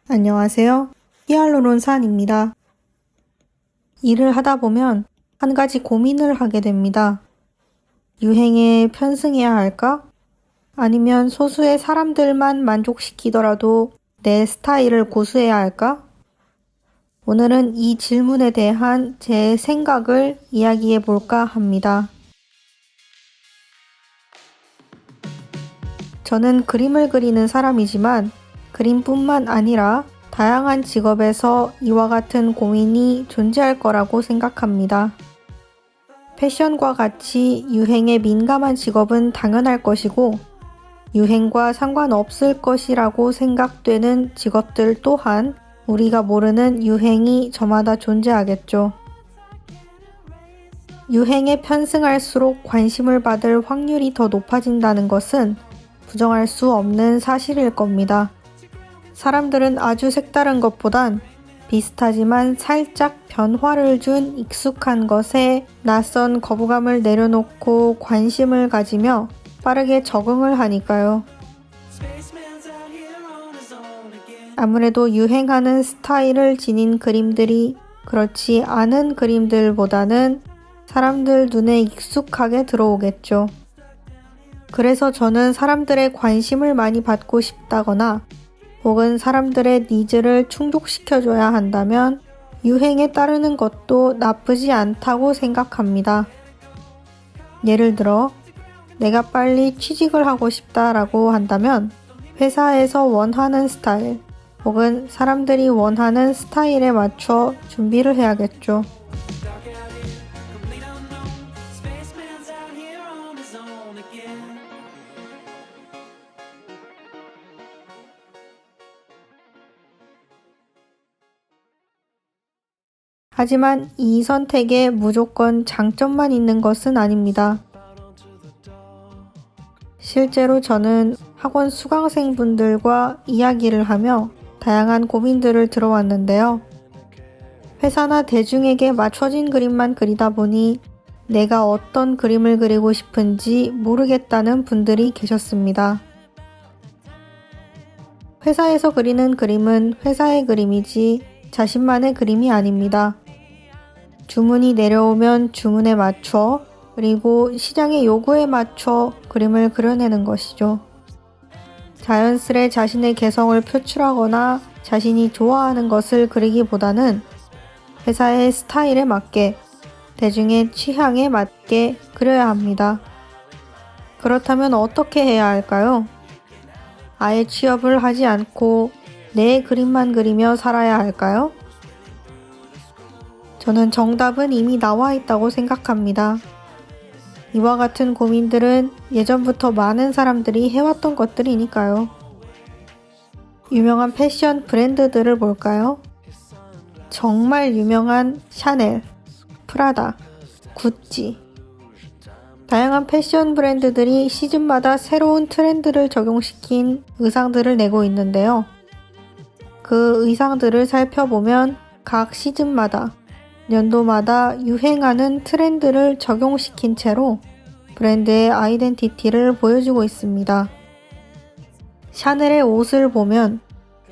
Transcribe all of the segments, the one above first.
안녕하세요. 히알루론산입니다. 일을 하다 보면 한 가지 고민을 하게 됩니다. 유행에 편승해야 할까? 아니면 소수의 사람들만 만족시키더라도 내 스타일을 고수해야 할까? 오늘은 이 질문에 대한 제 생각을 이야기해 볼까 합니다. 저는 그림을 그리는 사람이지만 그림뿐만 아니라 다양한 직업에서 이와 같은 고민이 존재할 거라고 생각합니다. 패션과 같이 유행에 민감한 직업은 당연할 것이고 유행과 상관없을 것이라고 생각되는 직업들 또한 우리가 모르는 유행이 저마다 존재하겠죠. 유행에 편승할수록 관심을 받을 확률이 더 높아진다는 것은 부정할 수 없는 사실일 겁니다. 사람들은 아주 색다른 것보단 비슷하지만 살짝 변화를 준 익숙한 것에 낯선 거부감을 내려놓고 관심을 가지며 빠르게 적응을 하니까요. 아무래도 유행하는 스타일을 지닌 그림들이 그렇지 않은 그림들보다는 사람들 눈에 익숙하게 들어오겠죠. 그래서 저는 사람들의 관심을 많이 받고 싶다거나 혹은 사람들의 니즈를 충족시켜줘야 한다면 유행에 따르는 것도 나쁘지 않다고 생각합니다. 예를 들어 내가 빨리 취직을 하고 싶다라고 한다면 회사에서 원하는 스타일 혹은 사람들이 원하는 스타일에 맞춰 준비를 해야겠죠. 하지만 이 선택에 무조건 장점만 있는 것은 아닙니다. 실제로 저는 학원 수강생분들과 이야기를 하며 다양한 고민들을 들어왔는데요. 회사나 대중에게 맞춰진 그림만 그리다 보니 내가 어떤 그림을 그리고 싶은지 모르겠다는 분들이 계셨습니다. 회사에서 그리는 그림은 회사의 그림이지 자신만의 그림이 아닙니다. 주문이 내려오면 주문에 맞춰 그리고 시장의 요구에 맞춰 그림을 그려내는 것이죠. 자연스레 자신의 개성을 표출하거나 자신이 좋아하는 것을 그리기보다는 회사의 스타일에 맞게 대중의 취향에 맞게 그려야 합니다. 그렇다면 어떻게 해야 할까요? 아예 취업을 하지 않고 내 그림만 그리며 살아야 할까요? 저는 정답은 이미 나와 있다고 생각합니다. 이와 같은 고민들은 예전부터 많은 사람들이 해왔던 것들이니까요. 유명한 패션 브랜드들을 볼까요? 정말 유명한 샤넬, 프라다, 구찌. 다양한 패션 브랜드들이 시즌마다 새로운 트렌드를 적용시킨 의상들을 내고 있는데요. 그 의상들을 살펴보면 각 시즌마다 연도마다 유행하는 트렌드를 적용시킨 채로 브랜드의 아이덴티티를 보여주고 있습니다. 샤넬의 옷을 보면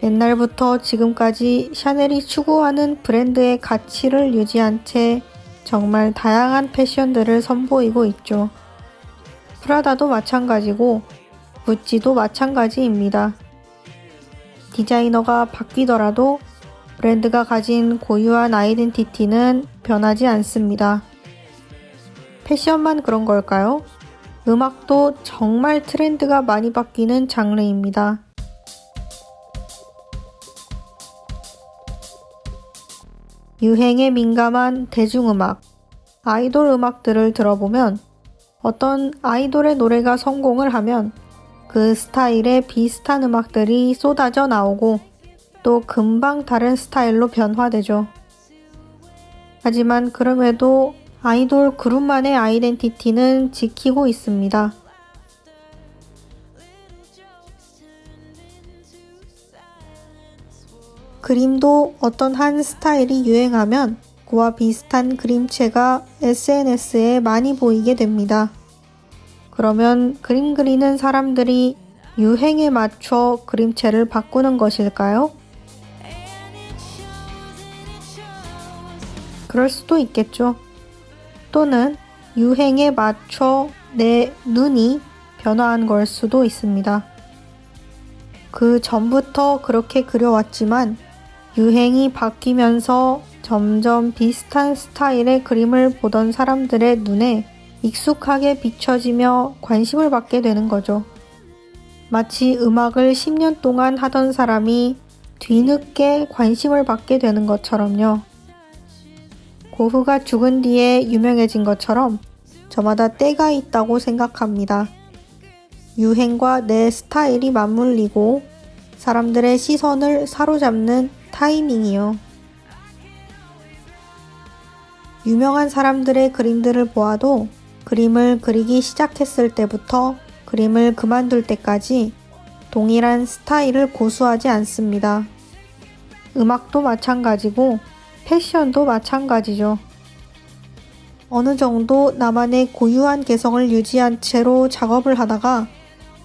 옛날부터 지금까지 샤넬이 추구하는 브랜드의 가치를 유지한 채 정말 다양한 패션들을 선보이고 있죠. 프라다도 마찬가지고 구찌도 마찬가지입니다. 디자이너가 바뀌더라도 브랜드가 가진 고유한 아이덴티티는 변하지 않습니다. 패션만 그런 걸까요? 음악도 정말 트렌드가 많이 바뀌는 장르입니다. 유행에 민감한 대중음악, 아이돌 음악들을 들어보면 어떤 아이돌의 노래가 성공을 하면 그 스타일에 비슷한 음악들이 쏟아져 나오고 또 금방 다른 스타일로 변화되죠. 하지만 그럼에도 아이돌 그룹만의 아이덴티티는 지키고 있습니다. 그림도 어떤 한 스타일이 유행하면 그와 비슷한 그림체가 SNS에 많이 보이게 됩니다. 그러면 그림 그리는 사람들이 유행에 맞춰 그림체를 바꾸는 것일까요? 그럴 수도 있겠죠. 또는 유행에 맞춰 내 눈이 변화한 걸 수도 있습니다. 그 전부터 그렇게 그려왔지만 유행이 바뀌면서 점점 비슷한 스타일의 그림을 보던 사람들의 눈에 익숙하게 비춰지며 관심을 받게 되는 거죠. 마치 음악을 10년 동안 하던 사람이 뒤늦게 관심을 받게 되는 것처럼요. 고흐가 죽은 뒤에 유명해진 것처럼 저마다 때가 있다고 생각합니다. 유행과 내 스타일이 맞물리고 사람들의 시선을 사로잡는 타이밍이요. 유명한 사람들의 그림들을 보아도 그림을 그리기 시작했을 때부터 그림을 그만둘 때까지 동일한 스타일을 고수하지 않습니다. 음악도 마찬가지고 패션도 마찬가지죠. 어느 정도 나만의 고유한 개성을 유지한 채로 작업을 하다가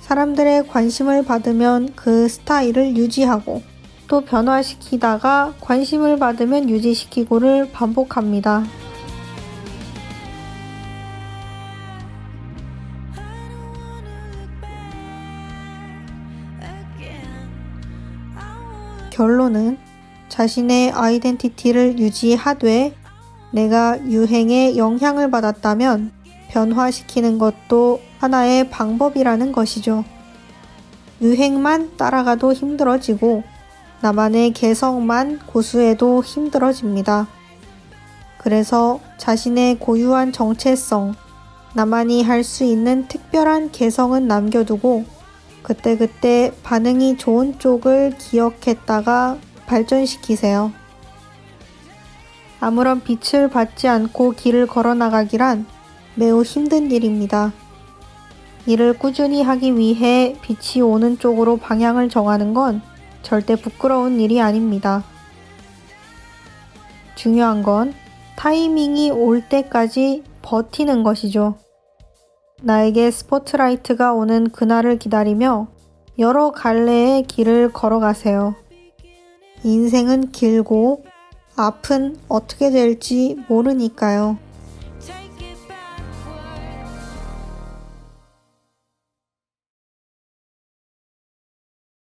사람들의 관심을 받으면 그 스타일을 유지하고 또 변화시키다가 관심을 받으면 유지시키고를 반복합니다. 결론은 자신의 아이덴티티를 유지하되 내가 유행에 영향을 받았다면 변화시키는 것도 하나의 방법이라는 것이죠. 유행만 따라가도 힘들어지고 나만의 개성만 고수해도 힘들어집니다. 그래서 자신의 고유한 정체성, 나만이 할 수 있는 특별한 개성은 남겨두고 그때그때 반응이 좋은 쪽을 기억했다가 발전시키세요. 아무런 빛을 받지 않고 길을 걸어나가기란 매우 힘든 일입니다. 이를 꾸준히 하기 위해 빛이 오는 쪽으로 방향을 정하는 건 절대 부끄러운 일이 아닙니다. 중요한 건 타이밍이 올 때까지 버티는 것이죠. 나에게 스포트라이트가 오는 그날을 기다리며 여러 갈래의 길을 걸어가세요. 인생은 길고 앞은 어떻게 될지 모르니까요.